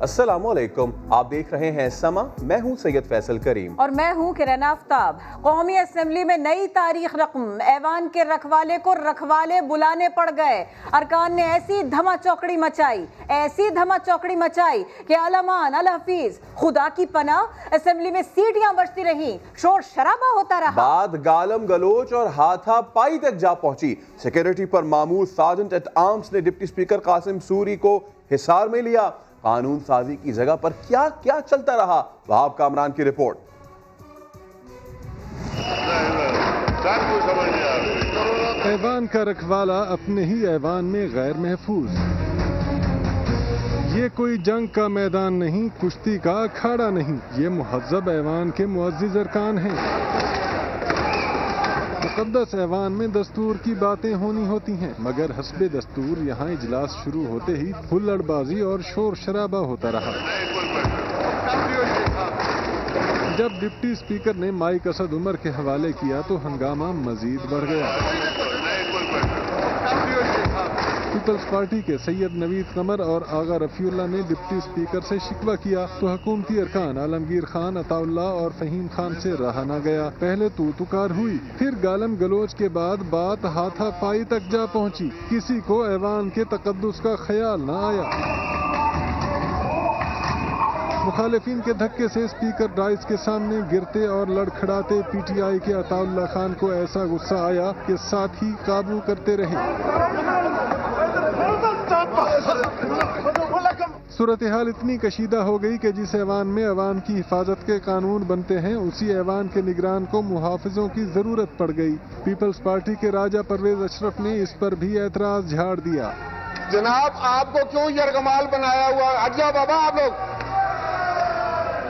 अस्सलाम वालेकुम, आप देख रहे हैं समा। मैं हूं सैयद फैसल करीम और मैं हूं किरण आफ्ताब। कौमी असम्बली में नई तारीख रकम, ऐवान के रखवाले को रखवाले बुलाने पड़ गए। अरकान ने ऐसी धमा चौकड़ी मचाई कि अलमान अल हफीज खुदा की पनाह, असम्बली में सीटियां बजती रहीं, शोर शराबा होता रहा। बात गालम गलोच और हाथापाई तक जा पहुंची। सिक्योरिटी पर मामूर सार्जेंट एट आर्म्स ने डिप्टी स्पीकर कासिम सूरी को हिसार में लिया। कानून साजी की जगह पर क्या क्या चलता रहा, वहाब कामरान की रिपोर्ट। ऐवान का रखवाला अपने ही ऐवान में गैर महफूज। ये कोई जंग का मैदान नहीं, कुश्ती का अखाड़ा नहीं, ये मुहज्जब ऐवान के मुअज्जिज अरकान हैं। मुक़द्दस ऐवान में दस्तूर की बातें होनी होती हैं, मगर हस्बे दस्तूर यहाँ इजलास शुरू होते ही हुल्लड़बाजी और शोर शराबा होता रहा। जब डिप्टी स्पीकर ने माइक असद उमर के हवाले किया तो हंगामा मजीद बढ़ गया। पीपल्स पार्टी के सैयद नवीद कमर और आगा रफीउल्लाह ने डिप्टी स्पीकर से शिकवा किया तो हुकूमती अरकान आलमगीर खान, अताउल्लाह और फहीम खान से रहा न गया। पहले तू तुकार हुई, फिर गालम गलोच के बाद बात हाथापाई तक जा पहुंची। किसी को ऐवान के तकद्दुस का ख्याल न आया। मुखालिफिन के धक्के से स्पीकर डाइस के सामने गिरते और लड़खड़ाते पीटीआई के अताउल्लाह खान को ऐसा गुस्सा आया कि साथ ही काबू करते रहे। सूरत हाल इतनी कशीदा हो गई कि जिस ऐवान में ऐवान की हिफाजत के कानून बनते हैं, उसी ऐवान के निगरान को मुहाफिजों की जरूरत पड़ गई। पीपल्स पार्टी के राजा परवेज अशरफ ने इस पर भी एतराज झाड़ दिया। जनाब, आपको क्यों यरगमाल बनाया हुआ? हट जाओ बाबा, आप लोग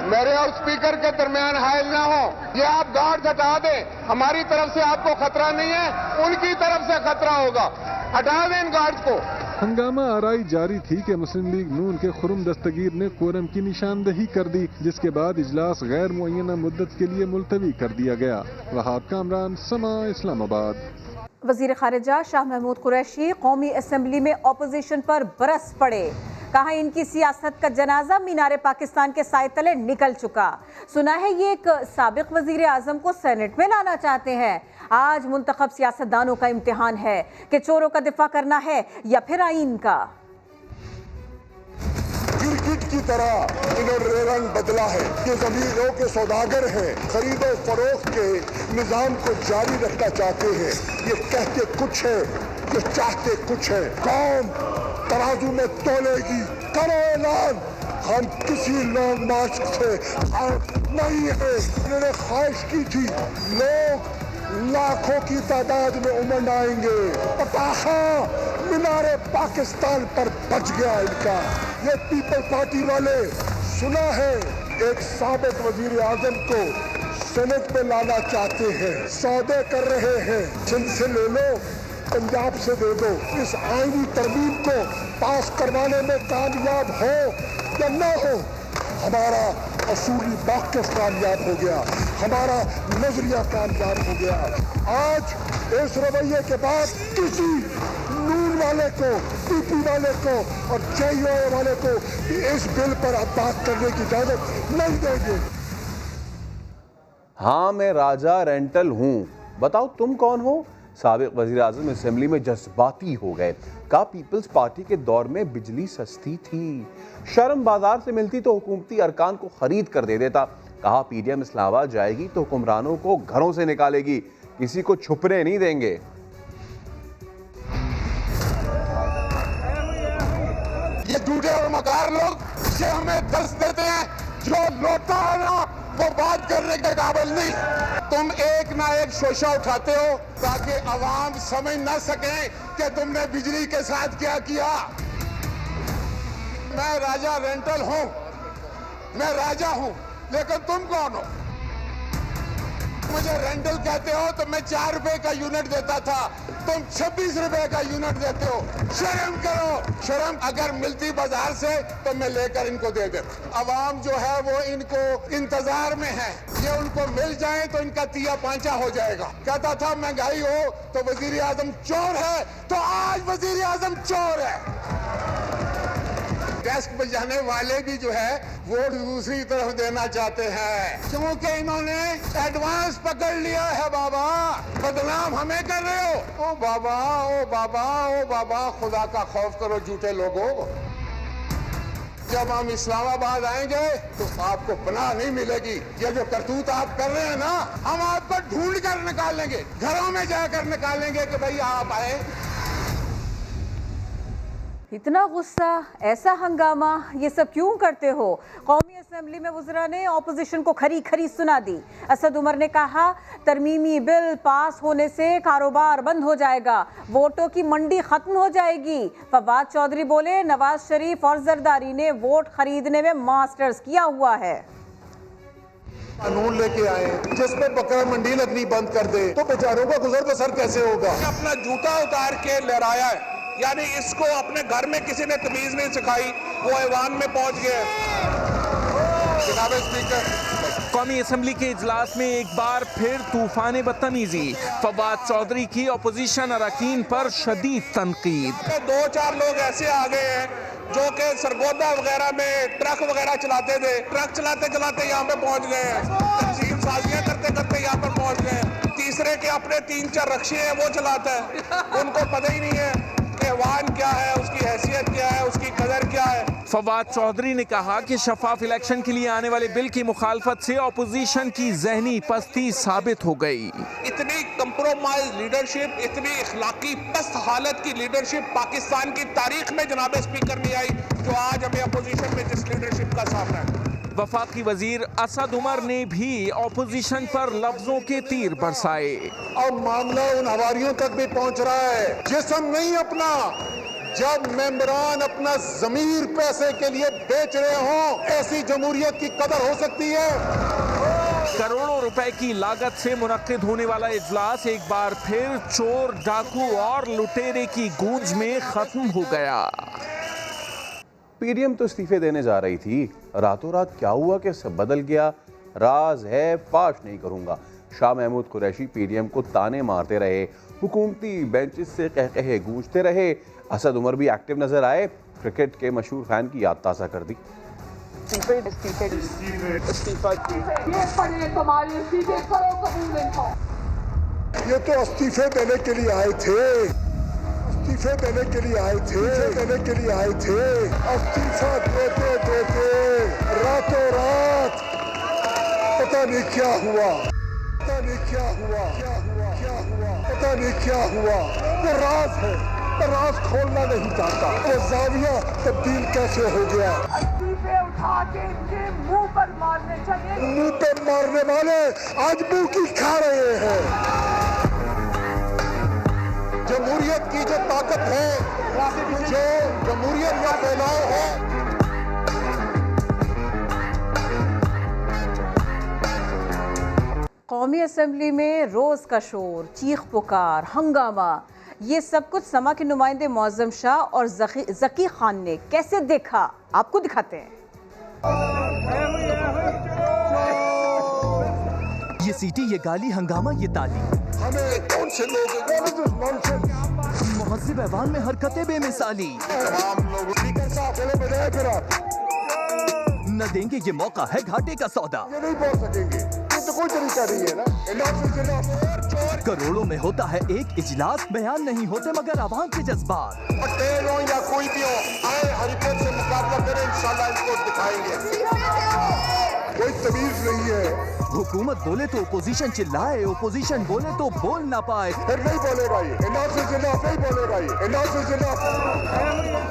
मेरे और स्पीकर के दरमियान हायल ना हो। ये आप गार्ड हटा दें, हमारी तरफ से आपको खतरा नहीं है, उनकी तरफ से खतरा होगा। हटा दें इन गार्ड्स को। हंगामा आराई जारी थी कि मुस्लिम लीग नून के खुर्रम दस्तगीर ने कोरम की निशानदही कर दी, जिसके बाद इजलास गैर मुअय्यना मुद्दत के लिए मुलतवी कर दिया गया। वहाब कामरान, समा, इस्लामाबाद। वजीर खारिजा शाह महमूद कुरैशी कौमी असम्बली में अपोजिशन पर बरस पड़े। कहा इनकी सियासत का जनाजा मीनार पाकिस्तान के साए तले निकल चुका। सुना है ये एक साबिक वजीर आजम को सेनेट में लाना चाहते हैं। आज मुंतखब सियासतदानों का इम्तिहान है कि चोरों का दिफा करना है या फिर आईन का। क्रिकेट की तरह इन्होंने रंग बदला है। ये जमीनों के सौदागर हैं, खरीदो फरोख्त के निजाम को जारी रखना चाहते हैं। ये कहते कुछ है, ये चाहते कुछ है। कौम तराजू में तोलेगी। करो ऐलान, हम किसी लॉन्ग मार्च से नहीं है। इन्होंने ख्वाहिश की थी लोग लाखों की तादाद में उमड़ आएंगे। पटाखा मीनारे पाकिस्तान पर बच गया इनका। ये पीपल पार्टी वाले सुना है एक साबिक वजीर आजम को सेनेट में लाना चाहते हैं, सौदे कर रहे हैं। जिनसे ले लो, पंजाब से दे दो। इस आईनी तरमीम को पास करवाने में कामयाब हो या न हो, हमारा असूली मौक़िफ़ कामयाब हो गया, हमारा नजरिया कामयाब हो गया। आज इस रवैये के बाद किसी नून वाले को, पीपी वाले को और जेयूआई वाले को इस बिल पर अब बात करने की इजाजत नहीं देंगे। हाँ, मैं राजा रेंटल हूँ, बताओ तुम कौन हो? साबिक वजीर आजम असेंबली में जज्बाती हो गए। कहा पीपल्स पार्टी के दौर में बिजली सस्ती थी, शर्म बाजार से मिलती तो हुकूमती अरकान को खरीद कर दे देता। कहा पीडीएम इस्लामाबाद जाएगी तो हुक्मरानों को घरों से निकालेगी, किसी को छुपने नहीं देंगे। ये झूठे और मकार लोग से हमें दर्श देते हैं। जो लौटा है ना, वो बात करने के काबिल नहीं। तुम एक ना एक शोशा उठाते हो ताकि अवाम समझ ना सके कि तुमने बिजली के साथ क्या किया। मैं राजा रेंटल हूँ, मैं राजा हूँ, लेकिन तुम कौन हो? मुझे रेंटल कहते हो तो मैं 4 रुपए का यूनिट देता था, तुम 26 रुपए का यूनिट देते हो। शर्म करो। शर्म अगर मिलती बाजार से तो मैं लेकर इनको दे देता। अवाम जो है वो इनको इंतजार में है, ये उनको मिल जाए तो इनका तिया पांचा हो जाएगा। कहता था महंगाई हो तो वजीर आजम चोर है, तो आज वजीर आजम चोर है। डेस्क बजाने वाले भी जो है वोट दूसरी तरफ देना चाहते हैं, क्योंकि इन्होंने एडवांस पकड़ लिया है। बाबा बदनाम हमें कर रहे हो। ओ बाबा, ओ बाबा, ओ बाबा, खुदा का खौफ करो झूठे लोगों। जब हम इस्लामाबाद आएंगे तो आपको पनाह नहीं मिलेगी। ये जो करतूत आप कर रहे हैं ना, हम आपको ढूंढ कर निकालेंगे, घरों में जाकर निकालेंगे कि भाई आप आए। इतना गुस्सा, ऐसा हंगामा, ये सब क्यों करते हो? कौमी असेंबली में वज़रा ने ऑपोजिशन को खरी खरी सुना दी। असद उमर ने कहा तरमीमी बिल पास होने से कारोबार बंद हो जाएगा, वोटों की मंडी खत्म हो जाएगी। फवाद चौधरी बोले नवाज शरीफ और जरदारी ने वोट खरीदने में मास्टर्स किया हुआ है। कानून लेके आए जिसमें बकरा मंडी लगनी बंद कर दे तो बेचारों का गुजर बसर कैसे होगा? अपना जूता उतार के लहराया है, यानी इसको अपने घर में किसी ने तमीज नहीं सिखाई, वो ऐवान में पहुंच गए। जनाब स्पीकर, कौमी असम्बली के इजलास में एक बार फिर तूफान बदतमीजी, फवाद चौधरी की अपोजिशन अरकान पर शदीद तनकीद। दो चार लोग ऐसे आ गए हैं जो कि सरगोदा वगैरह में ट्रक वगैरह चलाते थे, ट्रक चलाते चलाते यहाँ पे पहुंच गए हैं, तंजीम साजियाँ करते करते यहाँ पर पहुंच गए हैं। तीसरे के अपने 3-4 रक्शे हैं वो चलाता है, उनको पता ही नहीं है ऐवान क्या है, उसकी हैसियत क्या है, उसकी कदर क्या है। फवाद चौधरी ने कहा कि शफाफ इलेक्शन के लिए आने वाले बिल की मुखालफत से अपोजिशन की जहनी पस्ती साबित हो गई। इतनी कंप्रोमाइज लीडरशिप, इतनी इखलाकी पस्त हालत की लीडरशिप पाकिस्तान की तारीख में जनाब स्पीकर नहीं आई जो आज हमें अपोजिशन में जिस लीडरशिप का सामना है। वफाकी वजीर असद उमर ने भी अपोजिशन पर लफ्जों के तीर बरसाए। अब मामला उन हवारियों तक भी पहुंच रहा है जिस्म नहीं अपना। जब मेंबरान अपना जमीर पैसे के लिए बेच रहे हों, ऐसी जमहूरियत की कदर हो सकती है? करोड़ों रुपए की लागत से मुनक्किद होने वाला इजलास एक बार फिर चोर, डाकू और लुटेरे की गूंज में खत्म हो गया। पीडीएम तो इस्तीफे देने जा रही थी, रातों रात क्या हुआ कि सब बदल गया? राज है, फाश नहीं करूंगा। शाह महमूद कुरैशी पीडीएम को ताने मारते रहे, हुकूमती बेंचेस से कहकहे गूंजते रहे। असद उमर भी एक्टिव नजर आए, क्रिकेट के मशहूर फैन की याद ताज़ा कर दी। ये तो इस्तीफे देने के लिए आए थे, इस्तीफे देने के लिए आए थे, देने के लिए आए थे। इस्तीफा देते देते रातों रात पता नहीं क्या हुआ, पता नहीं क्या हुआ, क्या हुआ, क्या हुआ, पता नहीं क्या हुआ। वो राज है, राज खोलना नहीं चाहता। वो जाविया तब्दील कैसे हो गया? इस्तीफे उठा के इनके मुंह पर मारने चाहिए। मुंह पे मारने वाले आज मुंह की खा रहे हैं। जमहूरियत की जो ताकत है, जो जमहूरियत का फैलाव है, कौमी असेंबली में रोज का शोर, चीख पुकार, हंगामा, ये सब कुछ समा के नुमाइंदे मौज़म शाह और ज़की खान ने कैसे देखा, आपको दिखाते हैं। ये सीटी, ये गाली, हंगामा, ये ताली, हमें कौन से लोग मुहज्जिब ऐवान में हरकतें बेमिसाली। तमाम लोग स्पीकर साहब बोले बजाय फिर आप न देंगे ये मौका है घाटे का सौदा। ये नहीं बोल सकेंगे, ये तो कोई तरीका नहीं है ना। करोड़ों में होता है एक इजलास, बयान नहीं होते मगर आवाम के जज्बात। पटेल हो या कोई भी हो, आए हरकत से मुकाबला करें, इंशाल्लाह इनको दिखाएंगे। कोई तमीज नहीं है। हुकूमत बोले तो ओपोजिशन चिल्लाए, ओपोजिशन बोले तो बोल ना पाए। फिर नहीं बोलेगा ये, इनाफ से जिनाफ नहीं बोलेगा ये, इनाफ से जिनाफ।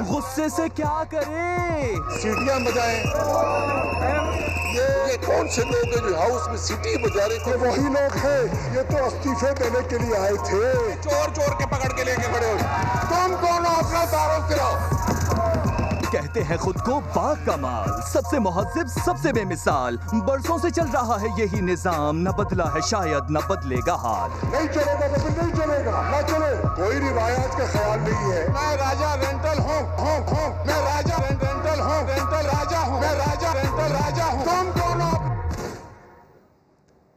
गुस्से से क्या करे, सीटियां बजाएं। ये कौन से लोग हैं जो हाउस में सीटी बजा रहे थे? वही लोग हैं, ये तो इस्तीफे देने के लिए आए थे। चोर चोर के पकड़ के लेके खड़े हो। तुम कौन हो, अपना तारुफ कराओ। कहते हैं खुद को बाकमाल, सबसे मुहज्जिब, सबसे बेमिसाल। बरसों से चल रहा है यही निजाम, न बदला है शायद न बदलेगा हाल। नहीं चलेगा तो फिर नहीं चलेगा, ना चले। कोई रिवायत का ख्याल नहीं है। मैं राजा रेंटल हूँ, मैं राजा रेंटल हूँ, रेंटल राजा हूँ, मैं राजा रेंटल राजा हूँ। तुम कौन हो?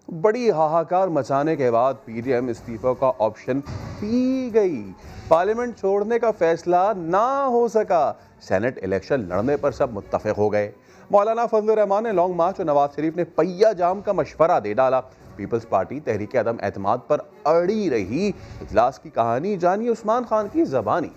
बड़ी हाहाकार मचाने के बाद पीडीएम इस्तीफा का ऑप्शन पी गई। پارلیمنٹ چھوڑنے کا فیصلہ نہ ہو سکا، سینٹ الیکشن لڑنے پر سب متفق ہو گئے۔ مولانا فضل الرحمان نے لانگ مارچ اور نواز شریف نے پہیہ جام کا مشورہ دے ڈالا۔ پیپلز پارٹی تحریک عدم اعتماد پر اڑی رہی۔ اجلاس کی کہانی جانیے عثمان خان کی زبانی۔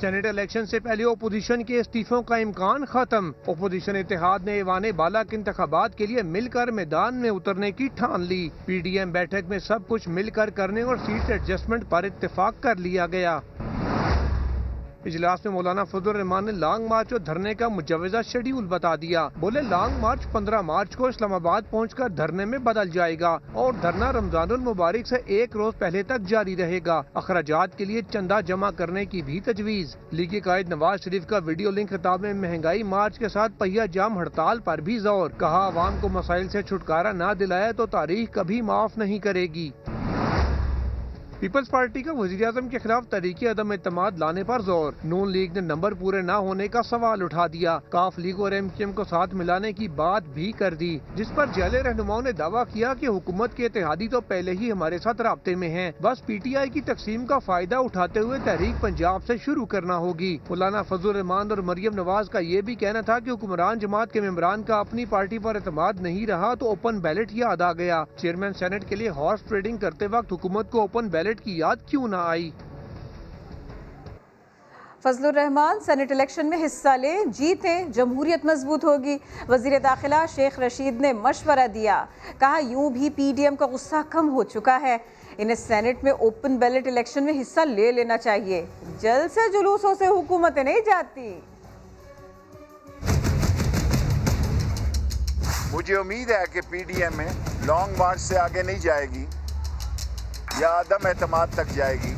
سینٹ الیکشن سے پہلے اپوزیشن کے استعفوں کا امکان ختم۔ اپوزیشن اتحاد نے ایوان بالا کے انتخابات کے لیے مل کر میدان میں اترنے کی ٹھان لی۔ پی ڈی ایم بیٹھک میں سب کچھ مل کر کرنے اور سیٹ ایڈجسٹمنٹ پر اتفاق کر لیا گیا۔ اجلاس میں مولانا فضل الرحمان نے لانگ مارچ اور دھرنے کا مجوزہ شیڈیول بتا دیا۔ بولے لانگ مارچ 15 مارچ کو اسلام آباد پہنچ کر دھرنے میں بدل جائے گا اور دھرنا رمضان المبارک سے ایک روز پہلے تک جاری رہے گا۔ اخراجات کے لیے چندہ جمع کرنے کی بھی تجویز۔ لیگی قائد نواز شریف کا ویڈیو لنک خطاب میں مہنگائی مارچ کے ساتھ پہیہ جام ہڑتال پر بھی زور۔ کہا عوام کو مسائل سے چھٹکارا نہ دلایا تو تاریخ کبھی معاف نہیں کرے گی۔ پیپلز پارٹی کا وزیراعظم کے خلاف تحریک عدم اعتماد لانے پر زور۔ نون لیگ نے نمبر پورے نہ ہونے کا سوال اٹھا دیا۔ کاف لیگ اور ایم کیو ایم کو ساتھ ملانے کی بات بھی کر دی، جس پر جعلی رہنماؤں نے دعویٰ کیا کہ حکومت کے اتحادی تو پہلے ہی ہمارے ساتھ رابطے میں ہیں، بس پی ٹی آئی کی تقسیم کا فائدہ اٹھاتے ہوئے تحریک پنجاب سے شروع کرنا ہوگی۔ مولانا فضل الرحمان اور مریم نواز کا یہ بھی کہنا تھا کہ حکمران جماعت کے ممبران کا اپنی پارٹی پر اعتماد نہیں رہا تو اوپن بیلٹ یاد آ گیا۔ چیئرمین سینٹ کے لیے ہارس ٹریڈنگ کرتے وقت حکومت کو اوپن بیلٹ کی یاد کیوں نہ آئی؟ فضل الرحمان سینٹ الیکشن میں حصہ لیں، جیتیں، جمہوریت مضبوط ہوگی۔ وزیر داخلہ شیخ رشید نے مشورہ دیا، کہا یوں بھی پی ڈی ایم کا غصہ کم ہو چکا ہے، انہیں سینٹ میں اوپن بیلٹ الیکشن میں حصہ لے لینا چاہیے، جلد سے جلوسوں سے حکومتیں نہیں جاتی۔ مجھے امید ہے کہ پی ڈی ایم میں لانگ مارچ سے آگے نہیں جائے گی یا عدم اعتماد تک جائے گی،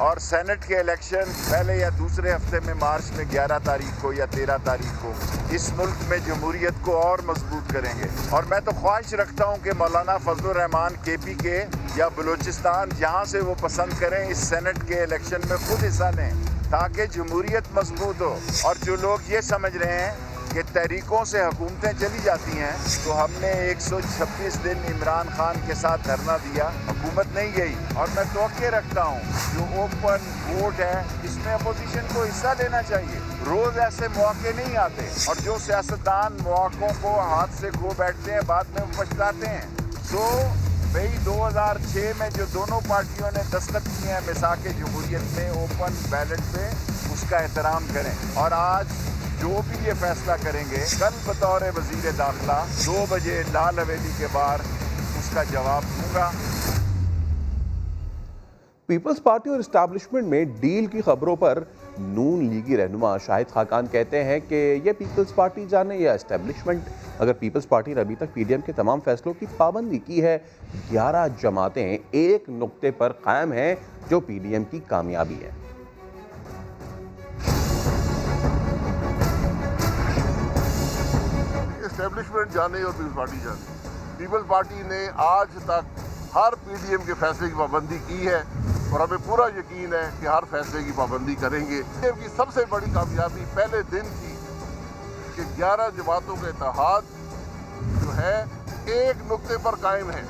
اور سینٹ کے الیکشن پہلے یا دوسرے ہفتے میں مارچ میں 11 تاریخ کو یا 13 تاریخ کو اس ملک میں جمہوریت کو اور مضبوط کریں گے۔ اور میں تو خواہش رکھتا ہوں کہ مولانا فضل الرحمان کے پی کے یا بلوچستان جہاں سے وہ پسند کریں اس سینٹ کے الیکشن میں خود حصہ لیں تاکہ جمہوریت مضبوط ہو۔ اور جو لوگ یہ سمجھ رہے ہیں کہ تحریکوں سے حکومتیں چلی جاتی ہیں، تو ہم نے 126 دن عمران خان کے ساتھ دھرنا دیا، حکومت نہیں گئی۔ اور میں توقع رکھتا ہوں جو اوپن ووٹ ہے اس میں اپوزیشن کو حصہ لینا چاہیے۔ روز ایسے مواقع نہیں آتے، اور جو سیاستدان مواقعوں کو ہاتھ سے کھو بیٹھتے ہیں بعد میں پچھتاتے ہیں۔ تو بھئی 2006 میں جو دونوں پارٹیوں نے دستخط کیے ہیں میثاق جمہوریت میں اوپن بیلٹ پہ، اس کا احترام کریں۔ اور آج جو بھی یہ فیصلہ کریں گے، کل بطور وزیر داخلہ 2 بجے لال حویلی کے باہر اس کا جواب دوں گا۔ پیپلز پارٹی اور اسٹیبلشمنٹ میں ڈیل کی خبروں پر نون لیگی رہنما شاہد خاقان کہتے ہیں کہ یہ پیپلز پارٹی جانے یا اسٹیبلشمنٹ، اگر پیپلز پارٹی نے ابھی تک پی ڈی ایم کے تمام فیصلوں کی پابندی کی ہے، 11 جماعتیں ایک نقطے پر قائم ہیں جو پی ڈی ایم کی کامیابی ہے۔ اسٹیبلشمنٹ جانے اور پیپلز پارٹی جانے، پیپلز پارٹی نے آج تک ہر پی ڈی ایم کے فیصلے کی پابندی کی ہے، اور ہمیں پورا یقین ہے کہ ہر فیصلے کی پابندی کریں گے۔ پی ڈی ایم کی سب سے بڑی کامیابی پہلے دن تھی کہ 11 جماعتوں کا اتحاد جو ہے ایک نقطے پر قائم ہے۔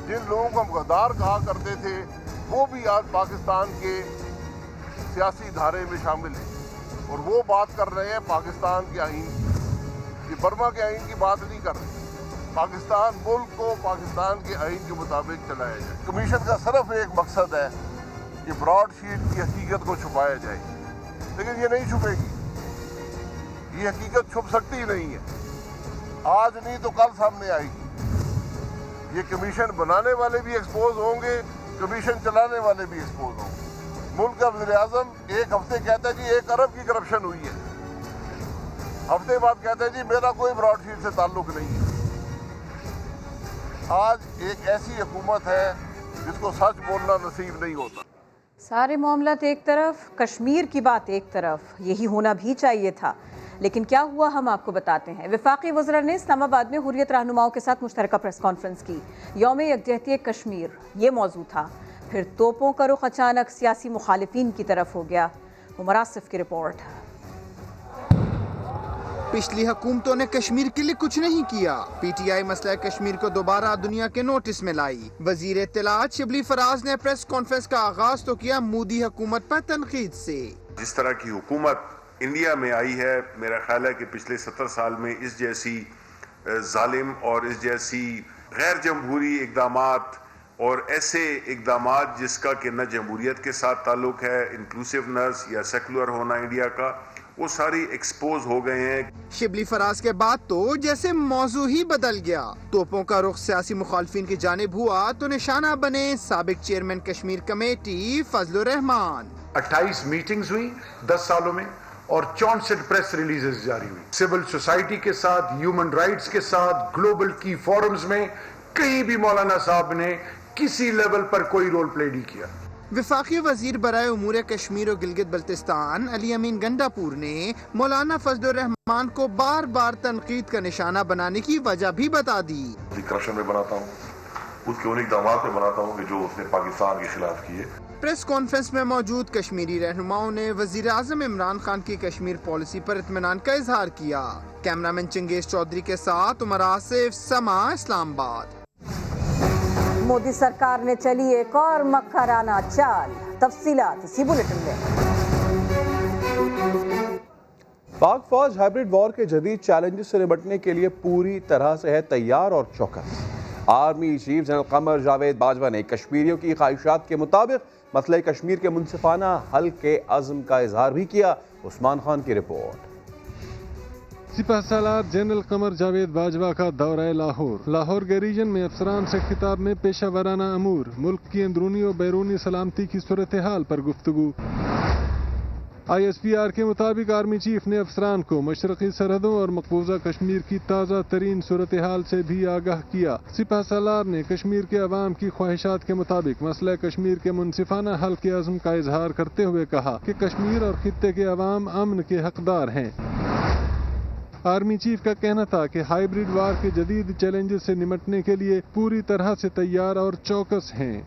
جن لوگوں کو ہم غدار کہا کرتے تھے وہ بھی آج پاکستان کے سیاسی دھارے میں شامل ہیں، اور وہ بات کر رہے ہیں پاکستان کے آئین کی، یہ برما کے آئین کی بات نہیں کر رہے۔ پاکستان ملک کو پاکستان کے آئین کے مطابق چلایا جائے۔ کمیشن کا صرف ایک مقصد ہے کہ براڈ شیٹ کی حقیقت کو چھپایا جائے، لیکن یہ نہیں چھپے گی، یہ حقیقت چھپ سکتی ہی نہیں ہے۔ آج نہیں تو کل سامنے آئے گی۔ یہ کمیشن بنانے والے بھی ایکسپوز ہوں گے، کمیشن چلانے والے بھی ایکسپوز ہوں گے۔ ملک کا وزیر اعظم ایک ہفتے کہتا ہے جی 1 ارب کی کرپشن ہوئی ہے، ہفتے بعد کہتا ہے جی میرا کوئی براڈ شیٹ سے تعلق نہیں ہے۔ آج ایک ایسی حکومت ہے جس کو سچ بولنا نصیب نہیں ہوتا۔ سارے معاملات ایک طرف، کشمیر کی بات ایک طرف، یہی ہونا بھی چاہیے تھا، لیکن کیا ہوا ہم آپ کو بتاتے ہیں۔ وفاقی وزراء نے اسلام آباد میں حریت رہنماؤں کے ساتھ مشترکہ پریس کانفرنس کی۔ یوم یکجہتی کشمیر یہ موضوع تھا، پھر توپوں کا رخ اچانک سیاسی مخالفین کی طرف ہو گیا۔ عمر آصف کی رپورٹ۔ پچھلی حکومتوں نے کشمیر کے لیے کچھ نہیں کیا. پی ٹی آئی مسئلہ کشمیر کو دوبارہ دنیا کے نوٹس میں لائی. وزیر اطلاعات شبلی فراز نے پریس کانفرنس کا آغاز تو کیا مودی حکومت پر تنقید سے. جس طرح کی حکومت انڈیا میں آئی ہے، میرا خیال ہے کہ پچھلے 70 سال میں اس جیسی ظالم اور اس جیسی غیر جمہوری اقدامات اور ایسے اقدامات جس کا کہ نہ جمہوریت کے ساتھ تعلق ہے، انکلوسیونیس یا سیکولر ہونا انڈیا کا، وہ ساری ایکسپوز ہو گئے ہیں. شبلی فراز کے بعد تو جیسے موضوع ہی بدل گیا. توپوں کا رخ سیاسی مخالفین کی جانب ہوا تو نشانہ بنے سابق چیئرمین کشمیر کمیٹی فضل الرحمان. 28 میٹنگز ہوئی 10 سالوں میں اور 64 پریس ریلیزز جاری ہوئی. سول سوسائٹی کے ساتھ، ہیومن رائٹس کے ساتھ، گلوبل کی فورمز میں کہیں بھی مولانا صاحب نے کسی لیول پر کوئی رول پلے نہیں کیا. وفاقی وزیر برائے امور کشمیر و گلگت بلتستان علی امین گنڈا پور نے مولانا فضل الرحمان کو بار بار تنقید کا نشانہ بنانے کی وجہ بھی بتا دی. کرپشن میں بناتا ہوں، اس کے ان اقدامات میں بناتا ہوں کہ جو اس نے پاکستان کے خلاف کیے. پریس کانفرنس میں موجود کشمیری رہنماؤں نے وزیر اعظم عمران خان کی کشمیر پالیسی پر اطمینان کا اظہار کیا. کیمرامین چنگیز چودھری کے ساتھ عمر آصف، سما، اسلام آباد. مودی سرکار نے چلی ایک اور مکرانہ چال. تفصیلات اسی بلیٹن میں. پاک فوج ہائبرڈ وار کے جدید چیلنجز سے نمٹنے کے لیے پوری طرح سے ہے تیار اور چوکس. Army chief general Qamar Javed Bajwa نے کشمیریوں کی خواہشات کے مطابق مسئلہ کشمیر کے منصفانہ حل کے عزم کا اظہار بھی کیا. عثمان خان کی رپورٹ. سپہ سالار جنرل قمر جاوید باجوہ کا دورہ لاہور کے ریجن میں افسران سے خطاب میں پیشہ ورانہ امور، ملک کی اندرونی و بیرونی سلامتی کی صورتحال پر گفتگو. آئی ایس پی آر کے مطابق آرمی چیف نے افسران کو مشرقی سرحدوں اور مقبوضہ کشمیر کی تازہ ترین صورتحال سے بھی آگاہ کیا. سپہ سالار نے کشمیر کے عوام کی خواہشات کے مطابق مسئلہ کشمیر کے منصفانہ حل کے عزم کا اظہار کرتے ہوئے کہا کہ کشمیر اور خطے کے عوام امن کے حقدار ہیں. آرمی چیف کا کہنا تھا کہ ہائبرڈ وار کے جدید چیلنجز سے نمٹنے کے لیے پوری طرح سے تیار اور چوکس ہیں.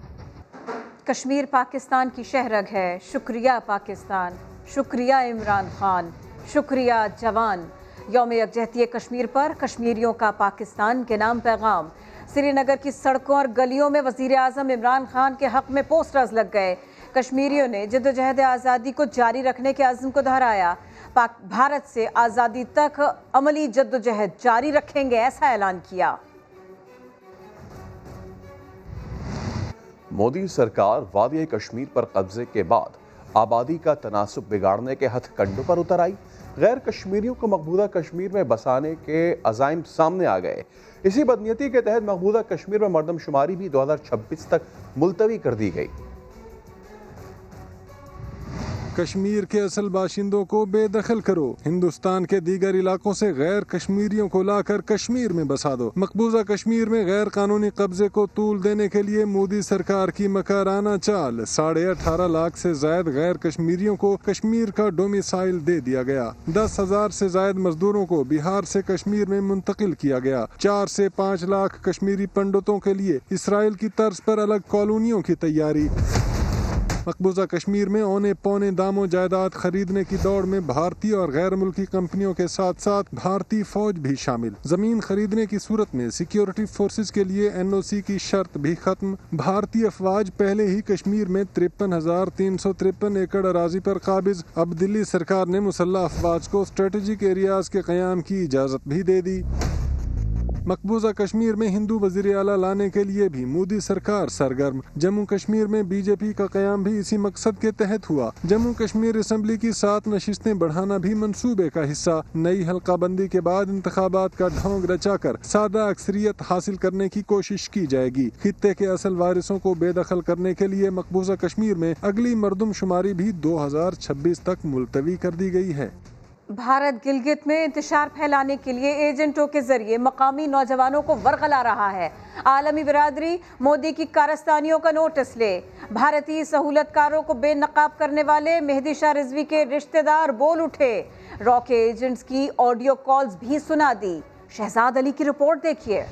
کشمیر پاکستان کی شہرگ ہے. شکریہ پاکستان، شکریہ عمران خان، شکریہ جوان. یوم یکجہتی کشمیر پر کشمیریوں کا پاکستان کے نام پیغام. سری نگر کی سڑکوں اور گلیوں میں وزیر اعظم عمران خان کے حق میں پوسٹرز لگ گئے. کشمیریوں نے جدوجہد آزادی کو جاری رکھنے کے عزم کو دہرایا. بھارت سے آزادی تک عملی جدوجہد جاری رکھیں گے، ایسا اعلان کیا. مودی سرکار وادی کشمیر پر قبضے کے بعد آبادی کا تناسب بگاڑنے کے ہتھ کنڈوں پر اتر آئی. غیر کشمیریوں کو مقبوضہ کشمیر میں بسانے کے عزائم سامنے آ گئے. اسی بدنیتی کے تحت مقبوضہ کشمیر میں مردم شماری بھی 2026 تک ملتوی کر دی گئی. کشمیر کے اصل باشندوں کو بے دخل کرو. ہندوستان کے دیگر علاقوں سے غیر کشمیریوں کو لا کر کشمیر میں بسا دو. مقبوضہ کشمیر میں غیر قانونی قبضے کو طول دینے کے لیے مودی سرکار کی مکرانہ چال. 18.5 لاکھ سے زائد غیر کشمیریوں کو کشمیر کا ڈومیسائل دے دیا گیا. 10,000 سے زائد مزدوروں کو بہار سے کشمیر میں منتقل کیا گیا. 4 سے 5 لاکھ کشمیری پنڈتوں کے لیے اسرائیل کی طرز پر الگ کالونیوں کی تیاری. مقبوضہ کشمیر میں اونے پونے داموں جائیداد خریدنے کی دوڑ میں بھارتی اور غیر ملکی کمپنیوں کے ساتھ ساتھ بھارتی فوج بھی شامل. زمین خریدنے کی صورت میں سیکیورٹی فورسز کے لیے NOC کی شرط بھی ختم. بھارتی افواج پہلے ہی کشمیر میں 53,353 ایکڑ اراضی پر قابض. اب دلی سرکار نے مسلح افواج کو اسٹریٹجک ایریاز کے قیام کی اجازت بھی دے دی. مقبوضہ کشمیر میں ہندو وزیر اعلیٰ لانے کے لیے بھی مودی سرکار سرگرم. جموں کشمیر میں BJP کا قیام بھی اسی مقصد کے تحت ہوا. جموں کشمیر اسمبلی کی 7 نشستیں بڑھانا بھی منصوبے کا حصہ. نئی حلقہ بندی کے بعد انتخابات کا ڈھونگ رچا کر سادہ اکثریت حاصل کرنے کی کوشش کی جائے گی. خطے کے اصل وارثوں کو بے دخل کرنے کے لیے مقبوضہ کشمیر میں اگلی مردم شماری بھی 2026 تک ملتوی کر دی گئی ہے. بھارت گلگت میں انتشار پھیلانے کے لیے ایجنٹوں کے ذریعے مقامی نوجوانوں کو ورغلا رہا ہے. عالمی برادری مودی کی کارستانیوں کا نوٹس لے. بھارتی سہولت کاروں کو بے نقاب کرنے والے مہدی شاہ رضوی کے رشتہ دار بول اٹھے. را کے ایجنٹس کی آڈیو کالز بھی سنا دی. شہزاد علی کی رپورٹ دیکھیے.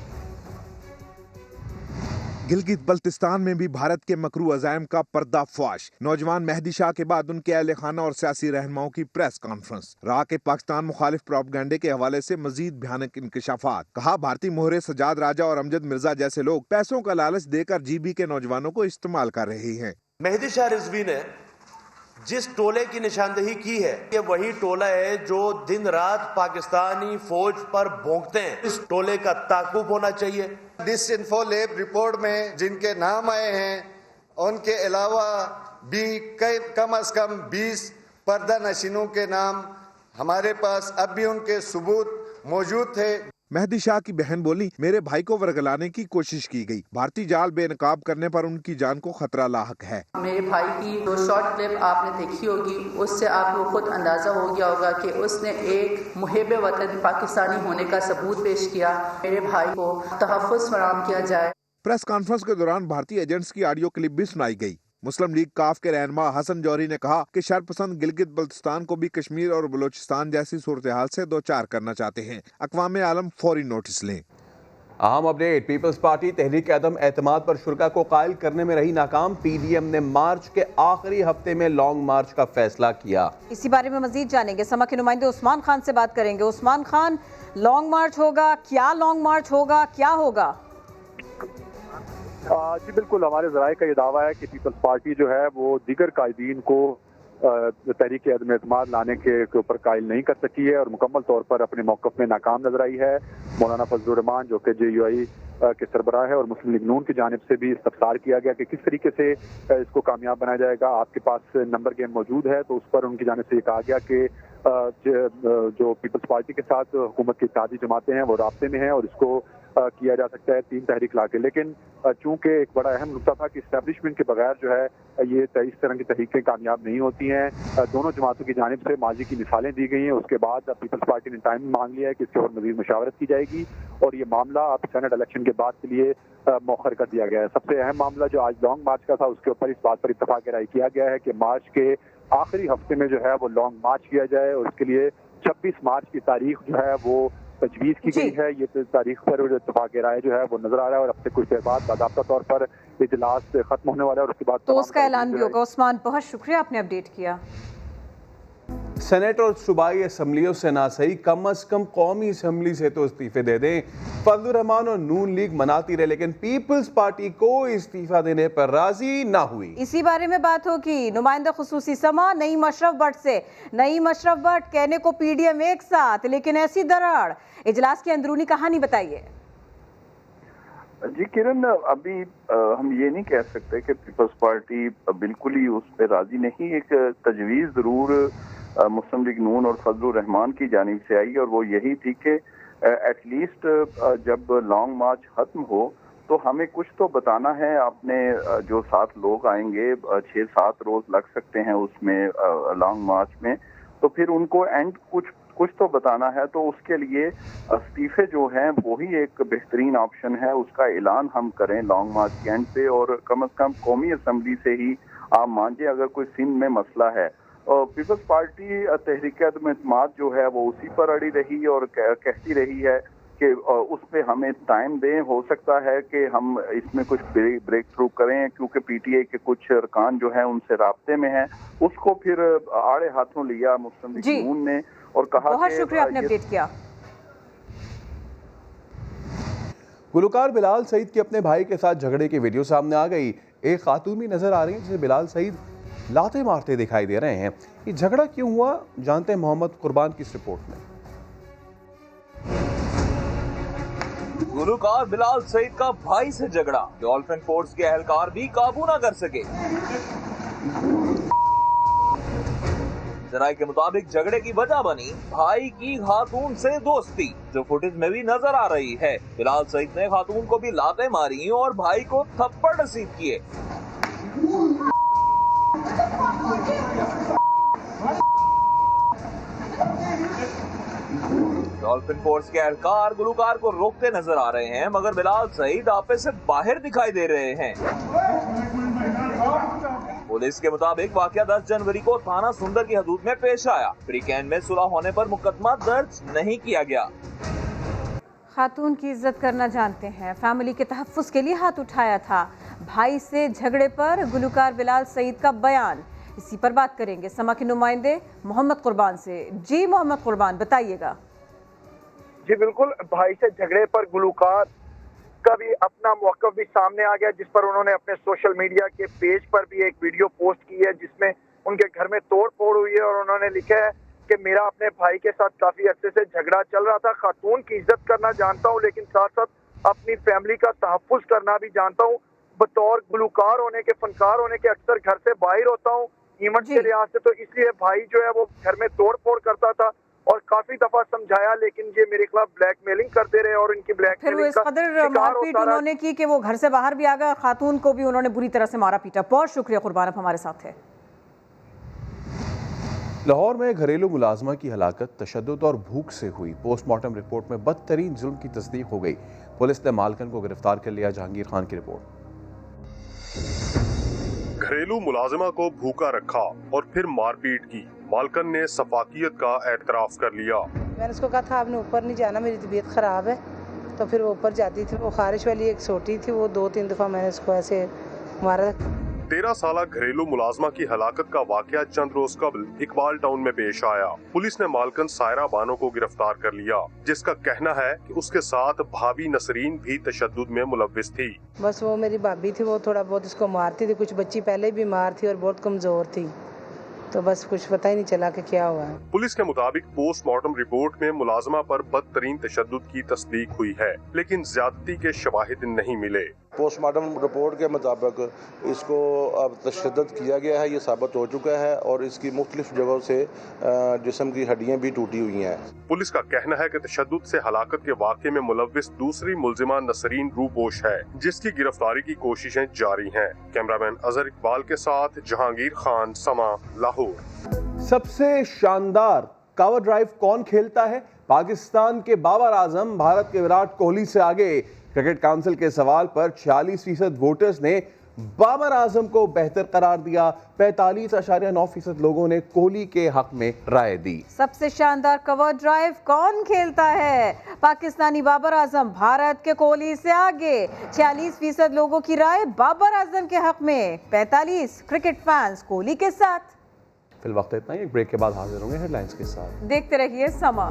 गिलगित बल्तिस्तान में भी भारत के मकरू अज़ाइम का पर्दाफाश। नौजवान मेहदी शाह के बाद उनके अहल खाना और सियासी रहनुमाओं की प्रेस कॉन्फ्रेंस। रहा के पाकिस्तान मुखालिफ प्रोपेगेंडे के हवाले से मजीद भयानक इंकशाफात। कहा भारतीय मोहरे सजाद राजा और अमजद मिर्जा जैसे लोग पैसों का लालच देकर जीबी के नौजवानों को इस्तेमाल कर रहे हैं। मेहदी शाह रिजवी ने जिस टोले की निशानदेही की है, ये वही टोला है जो दिन रात पाकिस्तानी फौज पर भौंकते हैं। इस टोले का ताकुब होना चाहिए। डिसइंफो लैब रिपोर्ट में जिनके नाम आए हैं, उनके अलावा भी कम से कम 20 पर्दा नशीनों के नाम हमारे पास अब भी उनके सबूत मौजूद थे। मेहदी शाह की बहन बोली, मेरे भाई को वर्गलाने की कोशिश की गई। भारतीय जाल बेनकाब करने पर उनकी जान को खतरा लाहक है। मेरे भाई की जो शॉर्ट क्लिप आपने देखी होगी, उससे आपको खुद अंदाजा हो गया होगा कि उसने एक मुहिब वतन पाकिस्तानी होने का सबूत पेश किया। मेरे भाई को तहफ़्फ़ुज़ फराहम किया जाए। प्रेस कॉन्फ्रेंस के दौरान भारतीय एजेंट्स की ऑडियो क्लिप भी सुनाई गई। मुस्लिम लीग काफ के रहनुमा हसन जौहरी ने कहा कि शरपसंद गिलगित बल्तिस्तान को भी कश्मीर और बलूचिस्तान जैसी सूरत हाल से दो चार करना चाहते हैं। अक़वाम आलम फौरी नोटिस लें। अहम अपडेट, पीपल्स पार्टी तहरीक अदम एतमाद पर शुरा को कायल करने में रही नाकाम। पीडीएम ने मार्च के आखिरी हफ्ते में लॉन्ग मार्च का फैसला किया। इसी बारे में मजीद जानेंगे, समा के नुमाइंदे उस्मान खान से बात करेंगे। उस्मान खान, लॉन्ग मार्च होगा, क्या लॉन्ग मार्च होगा, क्या होगा? जी बिल्कुल, हमारे ज़राए का ये दावा है कि पीपल्स पार्टी जो है वो दीगर कायदीन को तहरीक अदम एतमाद लाने के ऊपर कायल नहीं कर सकी है और मुकम्मल तौर पर अपने मौक़िफ़ में नाकाम नजर आई है। मौलाना फजलुर रहमान जो कि JUI के सरबराह है और मुस्लिम लीग नून की जानिब से भी इस्तफसार किया गया कि किस तरीके से इसको कामयाब बनाया जाएगा। आपके पास नंबर गेम मौजूद है, तो उस पर उनकी जानिब से ये कहा गया कि जो पीपल्स पार्टी के साथ हुकूमत की इत्तेहादी जमातें हैं वो राब्ते में हैं और इसको किया जा सकता है 3 तहरीक ला के। लेकिन चूंकि एक बड़ा अहम नुकता था कि इस्टेब्लिशमेंट के बगैर जो है ये इस तरह की तहरीकें कामयाब नहीं होती हैं। दोनों जमातों की जानिब से माजी की मिसालें दी गई हैं। उसके बाद पीपल्स पार्टी ने टाइम मांग लिया है कि इसके और मज़ीद मशावरत की जाएगी और ये मामला अब सेनेट इलेक्शन के बाद के लिए मौखर कर दिया गया है। सबसे अहम मामला जो आज लॉन्ग मार्च का था, उसके ऊपर इस बात पर इत्तफाक राय किया गया है कि मार्च के आखिरी हफ्ते में जो है वो लॉन्ग मार्च किया जाए और इसके लिए 26 मार्च की तारीख जो है वो तजवीज़ की गई है। ये तारीख पर इत्तफाक राय जो है वो नजर आ रहा है और अब से कुछ देर बाद बाकायदा तौर पर इजलास खत्म होने वाला है और उसके बाद तो उसका ऐलान भी होगा। उस्मान, बहुत शुक्रिया, आपने अपडेट किया। सेनेट और सूबाई असम्बलियों से ना सही, कम अज कम कौमी असम्बली से तो इस्तीफे दे दें। फजलुर रहमान और नून लीग मनाती रहे लेकिन पीपल्स पार्टी को इस्तीफा देने पर राजी ना हुई। इसी बारे में बात होगी नुमाइंदा खुसूसी समा नईम अशरफ भट्ट से। नईम अशरफ भट्ट, कहने को पीडीएम एक साथ, लेकिन ऐसी दरार। इजलास की अंदरूनी कहानी बताइए। जी किरण, अभी हम ये नहीं कह सकते कि पीपल्स पार्टी बिल्कुल ही उस पर राजी नहीं। एक तजवीज़ ज़रूर मुस्लिम लीग नून और फजलुर रहमान की जानिब से आई और वो यही थी कि एटलीस्ट जब लॉन्ग मार्च खत्म हो तो हमें कुछ तो बताना है। आपने जो 7 लोग आएंगे, 6-7 रोज लग सकते हैं उसमें लॉन्ग मार्च में, तो फिर उनको एंड कुछ तो बताना है। तो उसके लिए इस्तीफे जो हैं वही एक बेहतरीन ऑप्शन है। उसका ऐलान हम करें लॉन्ग मार्च के एंड पे और कम से कम कौमी असम्बली से ही आप मांझे अगर कोई सिंध में मसला है। और पीपल्स पार्टी तहरीक अदम एतमाद जो है वो उसी पर अड़ी रही और कहती रही है कि उस पे हमें टाइम दें। हो सकता है कि हम इसमें कुछ ब्रेक थ्रू करें क्योंकि पीटीआई के कुछ अरकान जो हैं उनसे राब्ते में हैं। उसको फिर आड़े हाथों लिया मुस्लिम लीग नून ने और कहा बहुत शुक्रिया, आपने अपडेट किया। गुलकार बिलाल सईद के अपने भाई के साथ झगड़े की वीडियो सामने आ गई। एक खातून भी नजर आ रही है जिसे बिलाल सईद लाते मारते दिखाई दे रहे हैं। ये झगड़ा क्यों हुआ, जानते हैं मोहम्मद कुर्बान की इस रिपोर्ट में। गुलकार बिलाल सईद का भाई से झगड़ा, डॉल्फिन फोर्स के एहलकार भी काबू ना कर सके। जराये के मुताबिक झगड़े की वजह बनी भाई की खातून से दोस्ती, जो फुटेज में भी नजर आ रही है। बिलाल सईद ने खातून को भी लाते मारी और भाई को थप्पड़ नसीब किए। डॉल्फिन फोर्स के एहलकार गुलकार को रोकते नजर आ रहे हैं मगर बिलाल सईद आपे से बाहर दिखाई दे रहे हैं। पुलिस के मुताबिक वाकया 10 जनवरी को थाना सुंदर की हदूद में पेश आया। प्री कैन में सुलह होने पर मुकदमा दर्ज नहीं किया गया। خاتون کی عزت کرنا جانتے ہیں، فیملی کے تحفظ کے لیے ہاتھ اٹھایا تھا، بھائی سے جھگڑے پر گلوکار بلال سعید کا بیان، اسی پر بات کریں گے سما کے نمائندے محمد قربان سے۔ جی محمد قربان بتائیے گا۔ جی بالکل، بھائی سے جھگڑے پر گلوکار کا بھی اپنا موقف بھی سامنے آ گیا، جس پر انہوں نے اپنے سوشل میڈیا کے پیج پر بھی ایک ویڈیو پوسٹ کی ہے جس میں ان کے گھر میں توڑ پھوڑ ہوئی ہے، اور انہوں نے لکھا ہے کہ میرا اپنے بھائی کے ساتھ کافی عرصے سے جھگڑا چل رہا تھا، خاتون کی عزت کرنا جانتا ہوں لیکن ساتھ ساتھ اپنی فیملی کا تحفظ کرنا بھی جانتا ہوں، بطور گلوکار ہونے کے، فنکار ہونے کے اکثر گھر سے باہر ہوتا ہوں ایونٹ کے لحاظ سے، تو اس لیے بھائی جو ہے وہ گھر میں توڑ پھوڑ کرتا تھا اور کافی دفعہ سمجھایا لیکن یہ میرے خلاف بلیک میلنگ کرتے رہے اور ان کی بلیک پھر وہ میلنگ اس قدر مار پیٹ انہوں نے کی کہ وہ گھر سے باہر بھی آ گئے، خاتون کو بھی انہوں نے بری طرح سے مارا پیٹا۔ بہت شکریہ قربان، اب ہمارے ساتھ ہے۔ لاہور میں گھریلو ملازمہ کی ہلاکت تشدد اور بھوک سے ہوئی، پوسٹ مارٹم رپورٹ میں بدترین ظلم کی تصدیق ہو گئی، پولیس نے مالکن کو گرفتار کر لیا۔ جہانگیر خان کی رپورٹ۔ گھریلو ملازمہ کو بھوکا رکھا اور پھر مار پیٹ کی، مالکن نے صفاقیت کا اعتراف کر لیا۔ میں نے اس کو کہا تھا آپ نے اوپر نہیں جانا، میری طبیعت خراب ہے، تو پھر وہ اوپر جاتی تھی۔ وہ خارش والی ایک سوٹی تھی، وہ 2-3 دفعہ میں نے اس کو ایسے مارا۔ 13 سالہ گھریلو ملازمہ کی ہلاکت کا واقعہ چند روز قبل اقبال ٹاؤن میں پیش آیا۔ پولیس نے مالکن سائرہ بانو کو گرفتار کر لیا، جس کا کہنا ہے کہ اس کے ساتھ بھابھی نسرین بھی تشدد میں ملوث تھی۔ بس وہ میری بھابھی تھی، وہ تھوڑا بہت اس کو مارتی تھی، کچھ بچی پہلے بیمار تھی اور بہت کمزور تھی، تو بس کچھ پتہ ہی نہیں چلا کہ کیا ہوا ہے۔ پولیس کے مطابق پوسٹ مارٹم رپورٹ میں ملازمہ پر بدترین تشدد کی تصدیق ہوئی ہے، لیکن زیادتی کے شواہد نہیں ملے۔ پوسٹ مارٹم رپورٹ کے مطابق اس کو اب تشدد کیا گیا ہے، یہ ثابت ہو چکا ہے، اور اس کی مختلف جگہوں سے جسم کی ہڈیاں بھی ٹوٹی ہوئی ہیں۔ پولیس کا کہنا ہے کہ تشدد سے ہلاکت کے واقعے میں ملوث دوسری ملزمہ نسرین روپوش ہے، جس کی گرفتاری کی کوششیں جاری ہیں۔ کیمرامین اظہر اقبال کے ساتھ جہانگیر خان، سما، لاہور۔ سب سے شاندار کاور ڈرائیو کون کھیلتا ہے؟ پاکستان کے بابر اعظم بھارت کے وراٹ کوہلی سے آگے۔ کرکٹ کونسل کے سوال پر 46% ووٹرز نے بابر اعظم کو بہتر قرار دیا، 45.9% لوگوں نے کوہلی کے حق میں رائے دی۔ سب سے شاندار کور ڈرائیو کون کھیلتا ہے؟ پاکستانی بابر اعظم بھارت کے کوہلی سے آگے، 46% لوگوں کی رائے بابر اعظم کے حق میں، 45 کرکٹ فینس کوہلی کے ساتھ۔ فی الوقت اتنا ہی، ایک بریک کے بعد حاضر ہوں گے ہیڈ لائنز کے ساتھ۔ دیکھتے رہیے سما۔